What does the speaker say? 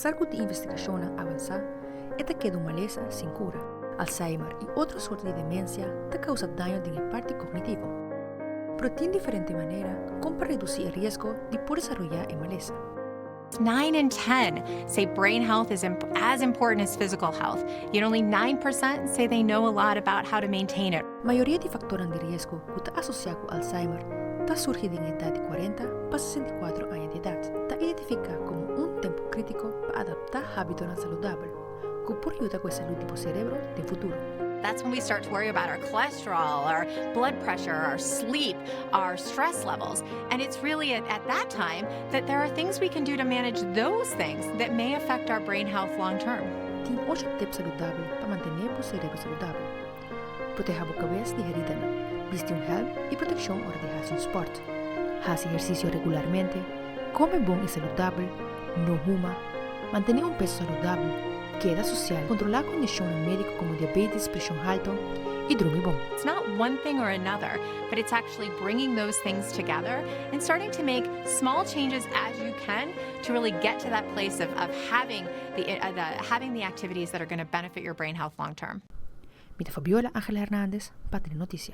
pesar de investigaciones avanzadas, esta queda una maleza sin cura. Alzheimer y otras sortes de demencia te causan daño en la parte cognitiva. Pero tiene diferente manera como reducir el riesgo de poder desarrollar en maleza. 9 in 10 say brain health is as important as physical health, yet only 9% say they know a lot about how to maintain it. La mayoría de factores de riesgo que está asociado con Alzheimer está surgido en edad de 40 para 64 años de edad. Está identificado como un tiempo crítico para adaptar hábitos saludables, que puede ayudar con la salud del cerebro del futuro. That's when we start to worry about our cholesterol, our blood pressure, our sleep, our stress levels. And it's really at that time that there are things we can do to manage those things that may affect our brain health long term. Tiene 8 tips saludables para mantener el cerebro saludable. Proteja la cabeza de herida, viste un helm y protección hora de hacer un sport. Haz ejercicio regularmente, come bon y saludable, no fuma, mantener un peso saludable, queda social, controlar condiciones médicas como diabetes, presión alta y dormir bon. It's not one thing or another, but it's actually bringing those things together and starting to make small changes as you can to really get to that place of having the activities that are going to benefit your brain health long term. Mi Fabiola Angela-Hernandez, Patria Noticia.